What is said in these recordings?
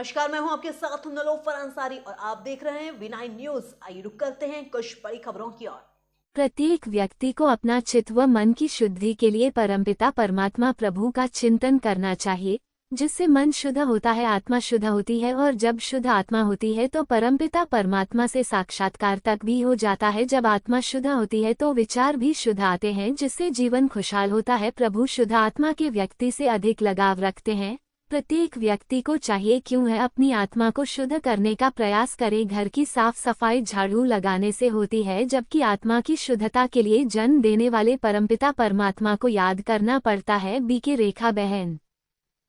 नमस्कार, मैं हूं आपके साथ नलोफर अंसारी और आप देख रहे हैं V9 न्यूज। आइए रुक करते हैं कुछ बड़ी खबरों की ओर। प्रत्येक व्यक्ति को अपना चित्त व मन की शुद्धि के लिए परमपिता परमात्मा प्रभु का चिंतन करना चाहिए, जिससे मन शुद्ध होता है, आत्मा शुद्ध होती है और जब शुद्ध आत्मा होती है तो परमपिता परमात्मा से साक्षात्कार तक भी हो जाता है। जब आत्मा शुद्ध होती है तो विचार भी शुद्ध आते हैं, जिससे जीवन खुशहाल होता है। प्रभु शुद्ध आत्मा के व्यक्ति से अधिक लगाव रखते हैं। प्रत्येक व्यक्ति को चाहिए क्यों है अपनी आत्मा को शुद्ध करने का प्रयास करे। घर की साफ सफाई झाड़ू लगाने से होती है, जबकि आत्मा की शुद्धता के लिए जन्म देने वाले परमपिता परमात्मा को याद करना पड़ता है। बीके रेखा बहन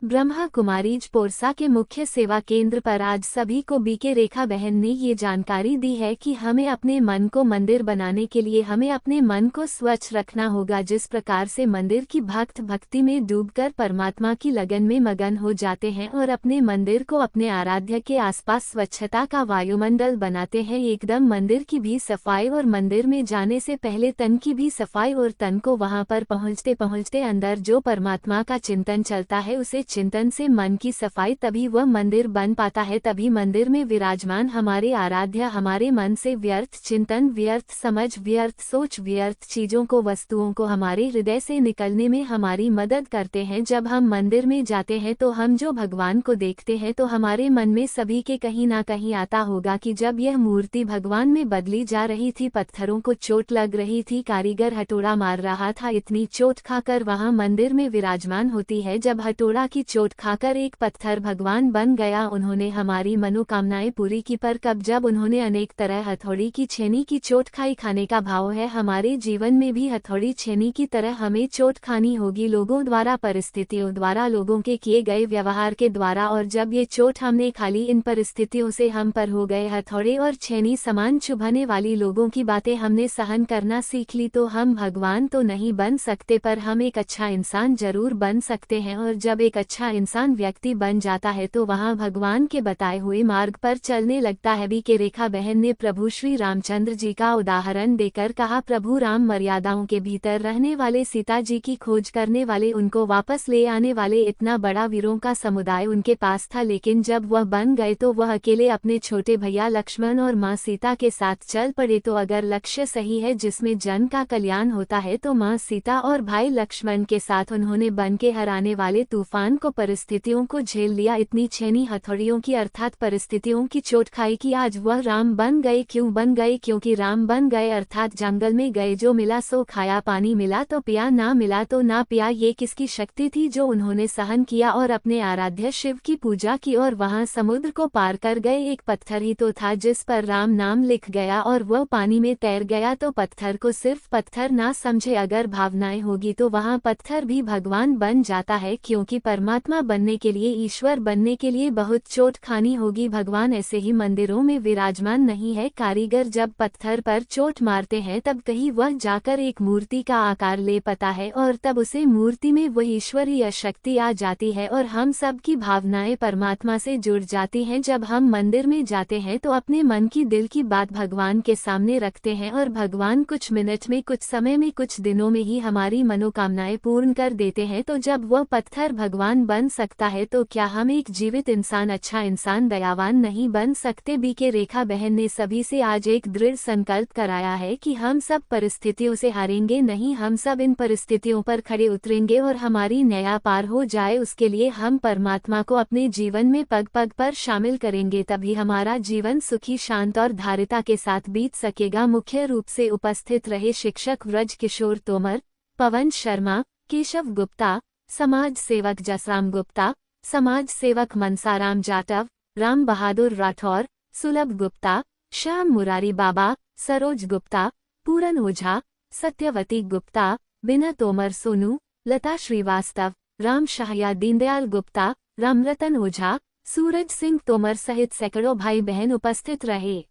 ब्रह्मा कुमारीज पोरसा के मुख्य सेवा केंद्र पर आज सभी को बीके रेखा बहन ने ये जानकारी दी है कि हमें अपने मन को मंदिर बनाने के लिए हमें अपने मन को स्वच्छ रखना होगा। जिस प्रकार से मंदिर की भक्त भक्ति में डूबकर परमात्मा की लगन में मगन हो जाते हैं और अपने मंदिर को अपने आराध्य के आसपास स्वच्छता का वायुमंडल बनाते हैं, एकदम मंदिर की भी सफाई और मंदिर में जाने से पहले तन की भी सफाई और तन को वहां पर पहुंचते पहुंचते अंदर जो परमात्मा का चिंतन चलता है उसे चिंतन से मन की सफाई, तभी वह मंदिर बन पाता है। तभी मंदिर में विराजमान हमारे आराध्य हमारे मन से व्यर्थ चिंतन, व्यर्थ समझ, व्यर्थ सोच, व्यर्थ चीजों को, वस्तुओं को हमारे हृदय से निकलने में हमारी मदद करते हैं। जब हम मंदिर में जाते हैं तो हम जो भगवान को देखते हैं तो हमारे मन में सभी के कहीं ना कहीं आता होगा कि जब यह मूर्ति भगवान में बदली जा रही थी, पत्थरों को चोट लग रही थी, कारीगर हथौड़ा मार रहा था, इतनी चोट खाकर वहां मंदिर में विराजमान होती है। जब हथौड़ा की चोट खाकर एक पत्थर भगवान बन गया, उन्होंने हमारी मनोकामनाएं पूरी की। पर कब जब उन्होंने अनेक तरह हथौड़ी की छेनी की चोट खाई, खाने का भाव है हमारे जीवन में भी हथौड़ी छेनी की तरह हमें चोट खानी होगी, लोगों द्वारा, परिस्थितियों द्वारा, लोगों के किए गए व्यवहार के द्वारा। और जब ये चोट हमने खाली, इन परिस्थितियों से हम पर हो गए हथौड़े और छेनी समान चुभने वाली लोगों की बातें हमने सहन करना सीख ली, तो हम भगवान तो नहीं बन सकते पर हम एक अच्छा इंसान जरूर बन सकते हैं। और जब एक अच्छा इंसान व्यक्ति बन जाता है तो वहां भगवान के बताए हुए मार्ग पर चलने लगता है। बीके रेखा बहन ने प्रभु श्री रामचंद्र जी का उदाहरण देकर कहा, प्रभु राम मर्यादाओं के भीतर रहने वाले, सीता जी की खोज करने वाले, उनको वापस ले आने वाले, इतना बड़ा वीरों का समुदाय उनके पास था। लेकिन जब वह बन गए तो वह अकेले अपने छोटे भैया लक्ष्मण और माँ सीता के साथ चल पड़े। तो अगर लक्ष्य सही है जिसमें जन का कल्याण होता है तो माँ सीता और भाई लक्ष्मण के साथ उन्होंने बन के हराने वाले तूफान को, परिस्थितियों को झेल लिया, इतनी छेनी हथौड़ियों की अर्थात परिस्थितियों की चोट खाई कि आज वह राम बन गए। क्यों बन गए? क्योंकि राम बन गए अर्थात जंगल में गए, जो मिला सो खाया, पानी मिला तो पिया, ना मिला तो ना पिया। ये किसकी शक्ति थी जो उन्होंने सहन किया और अपने आराध्य शिव की पूजा की और वहां समुद्र को पार कर गए। एक पत्थर ही तो था जिस पर राम नाम लिख गया और वह पानी में तैर गया। तो पत्थर को सिर्फ पत्थर ना समझे, अगर भावनाएं होगी तो वहां पत्थर भी भगवान बन जाता है। क्योंकि परमात्मा बनने के लिए, ईश्वर बनने के लिए बहुत चोट खानी होगी। भगवान ऐसे ही मंदिरों में विराजमान नहीं है। कारीगर जब पत्थर पर चोट मारते हैं तब कहीं वह जाकर एक मूर्ति का आकार ले पाता है और तब उसे मूर्ति में वह ईश्वरीय शक्ति आ जाती है और हम सब की भावनाएं परमात्मा से जुड़ जाती हैं। जब हम मंदिर में जाते हैं तो अपने मन की, दिल की बात भगवान के सामने रखते हैं और भगवान कुछ मिनट में, कुछ समय में, कुछ दिनों में ही हमारी मनोकामनाएं पूर्ण कर देते हैं। तो जब वह पत्थर भगवान बन सकता है तो क्या हम एक जीवित इंसान, अच्छा इंसान, दयावान नहीं बन सकते? बीके रेखा बहन ने सभी से आज एक दृढ़ संकल्प कराया है कि हम सब परिस्थितियों से हारेंगे नहीं, हम सब इन परिस्थितियों पर खड़े उतरेंगे और हमारी नया पार हो जाए, उसके लिए हम परमात्मा को अपने जीवन में पग पग पर शामिल करेंगे, तभी हमारा जीवन सुखी, शांत और धारिता के साथ बीत सकेगा। मुख्य रूप से उपस्थित रहे शिक्षक व्रज किशोर तोमर, पवन शर्मा, केशव गुप्ता, समाज सेवक जसराम गुप्ता, समाज सेवक मनसाराम जाटव, राम बहादुर राठौर, सुलभ गुप्ता, श्याम मुरारी बाबा, सरोज गुप्ता, पूरन ओझा, सत्यवती गुप्ता, बिना तोमर सोनू, लता श्रीवास्तव, राम शाहया, दीनदयाल गुप्ता, रामरतन ओझा, सूरज सिंह तोमर सहित सैकड़ों भाई बहन उपस्थित रहे।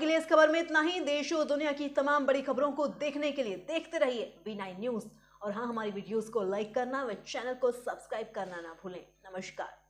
के लिए इस खबर में इतना ही। देश और दुनिया की तमाम बड़ी खबरों को देखने के लिए देखते रहिए V9 न्यूज। और हाँ, हमारी वीडियोस को लाइक करना व चैनल को सब्सक्राइब करना ना भूलें। नमस्कार।